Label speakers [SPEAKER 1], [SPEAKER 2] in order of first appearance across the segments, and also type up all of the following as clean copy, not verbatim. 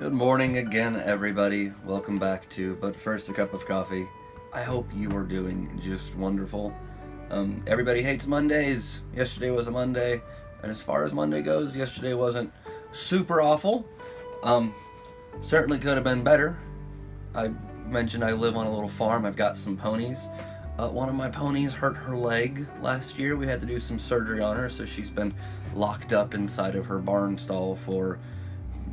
[SPEAKER 1] Good morning again, everybody. Welcome back to But First a Cup of Coffee. I hope you are doing just wonderful. Everybody hates Mondays. Yesterday was a Monday, and as far as Monday goes, yesterday wasn't super awful. Certainly could have been better. I mentioned I live on a little farm. I've got some ponies. One of my ponies hurt her leg last year. We had to do some surgery on her, so she's been locked up inside of her barn stall for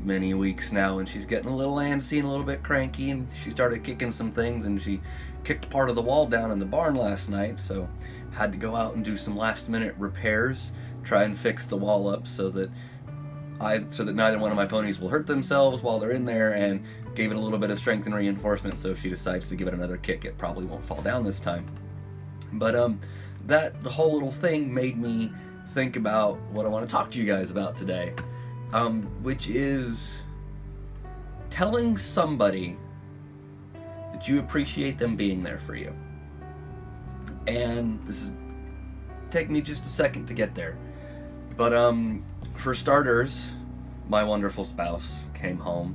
[SPEAKER 1] many weeks now, and she's getting a little antsy and a little bit cranky, and she started kicking some things, and she kicked part of the wall down in the barn last night, so had to go out and do some last minute repairs, try and fix the wall up so that neither one of my ponies will hurt themselves while they're in there, and gave it a little bit of strength and reinforcement, so if she decides to give it another kick, it probably won't fall down this time. But the whole little thing made me think about what I want to talk to you guys about today. Which is telling somebody that you appreciate them being there for you. And this is take me just a second to get there. But for starters, my wonderful spouse came home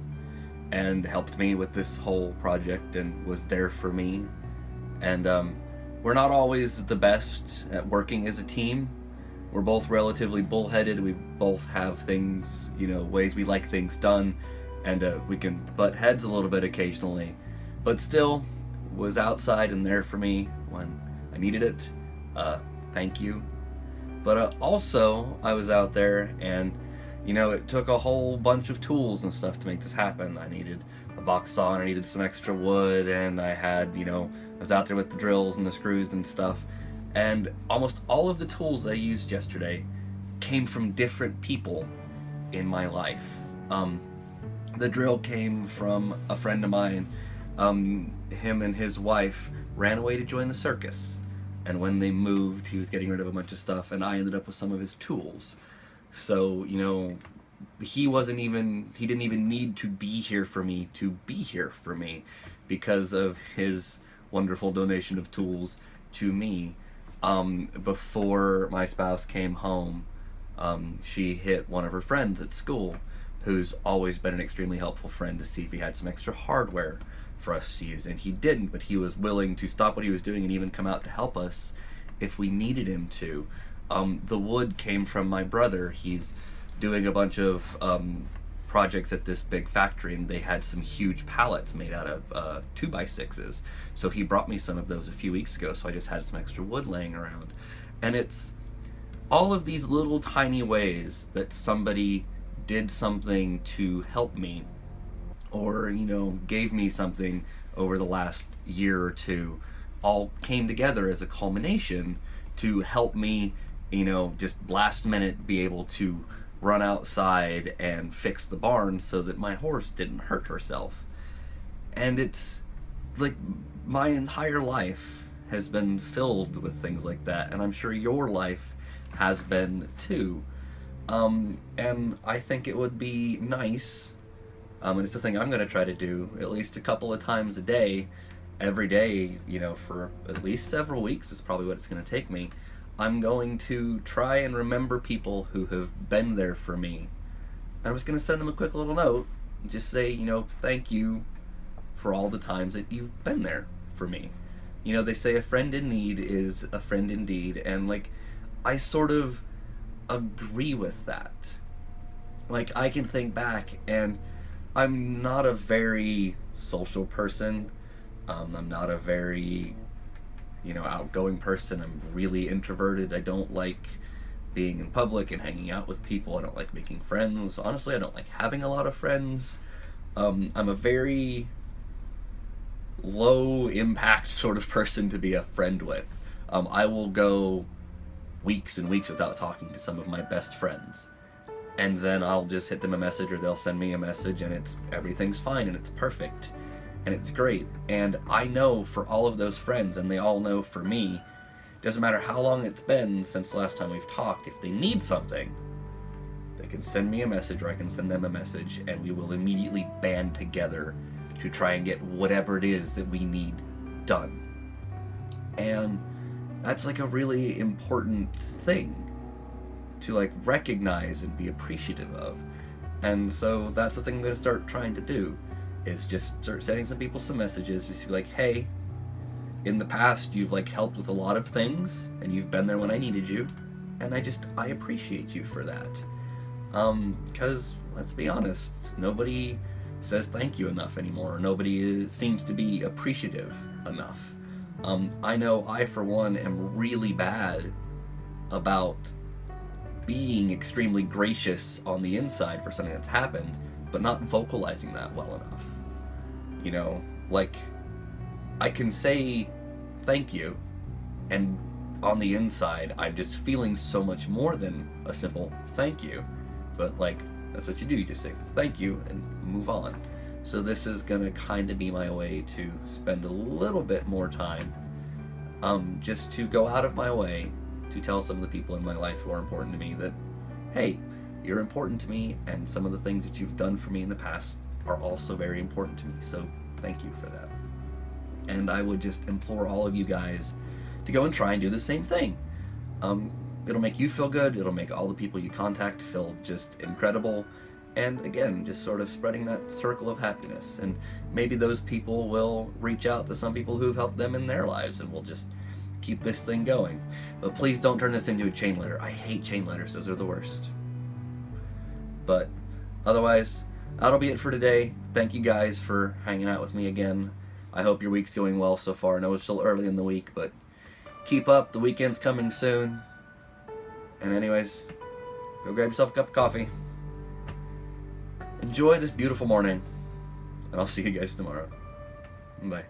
[SPEAKER 1] and helped me with this whole project and was there for me. And we're not always the best at working as a team. We're both relatively bullheaded. We both have things, ways we like things done, and we can butt heads a little bit occasionally. But still, was outside and there for me when I needed it. Thank you. But also, I was out there, and it took a whole bunch of tools and stuff to make this happen. I needed a box saw, and I needed some extra wood, and I had, I was out there with the drills and the screws and stuff. And almost all of the tools I used yesterday came from different people in my life. The drill came from a friend of mine. Him and his wife ran away to join the circus. And when they moved, he was getting rid of a bunch of stuff, and I ended up with some of his tools. So, he didn't even need to be here for me to be here for me because of his wonderful donation of tools to me. Before my spouse came home, she hit one of her friends at school, who's always been an extremely helpful friend, to see if he had some extra hardware for us to use. And he didn't, but he was willing to stop what he was doing and even come out to help us if we needed him to. The wood came from my brother. He's doing a bunch of projects at this big factory, and they had some huge pallets made out of 2x6s. So he brought me some of those a few weeks ago, so I just had some extra wood laying around. And it's all of these little tiny ways that somebody did something to help me, or gave me something over the last year or two, all came together as a culmination to help me, just last minute be able to run outside and fix the barn so that my horse didn't hurt herself. And it's like my entire life has been filled with things like that, and I'm sure your life has been too. And I think it would be nice, and it's the thing I'm going to try to do at least a couple of times a day, every day, for at least several weeks is probably what it's going to take me. I'm going to try and remember people who have been there for me. I'm just going to send them a quick little note, just say, thank you for all the times that you've been there for me. They say a friend in need is a friend indeed, and I sort of agree with that. I can think back, and I'm not a very social person. I'm not a very outgoing person. I'm really introverted. I don't like being in public and hanging out with people. I don't like making friends. Honestly, I don't like having a lot of friends. I'm a very low impact sort of person to be a friend with. I will go weeks and weeks without talking to some of my best friends, and then I'll just hit them a message, or they'll send me a message, and everything's fine and it's perfect. And it's great. And I know for all of those friends, and they all know for me, doesn't matter how long it's been since the last time we've talked, if they need something, they can send me a message, or I can send them a message, and we will immediately band together to try and get whatever it is that we need done. And that's a really important thing to recognize and be appreciative of. And so that's the thing I'm going to start trying to do, is just start sending some people some messages, just be like, hey, in the past you've like helped with a lot of things, and you've been there when I needed you, and I appreciate you for that. Because let's be honest, nobody says thank you enough anymore. Nobody seems to be appreciative enough. I know I, for one, am really bad about being extremely gracious on the inside for something that's happened, but not vocalizing that well enough. You know, like, I can say thank you, and on the inside, I'm just feeling so much more than a simple thank you. But, like, that's what you do. You just say thank you and move on. So this is going to kind of be my way to spend a little bit more time, just to go out of my way to tell some of the people in my life who are important to me that, hey, you're important to me, and some of the things that you've done for me in the past are also very important to me. So thank you for that. And I would just implore all of you guys to go and try and do the same thing. It'll make you feel good. It'll make all the people you contact feel just incredible. And again, just sort of spreading that circle of happiness. And maybe those people will reach out to some people who've helped them in their lives, and we'll just keep this thing going. But please don't turn this into a chain letter. I hate chain letters. Those are the worst. But otherwise, that'll be it for today. Thank you guys for hanging out with me again. I hope your week's going well so far. I know it's still early in the week, but keep up. The weekend's coming soon. And anyways, go grab yourself a cup of coffee. Enjoy this beautiful morning. And I'll see you guys tomorrow. Bye.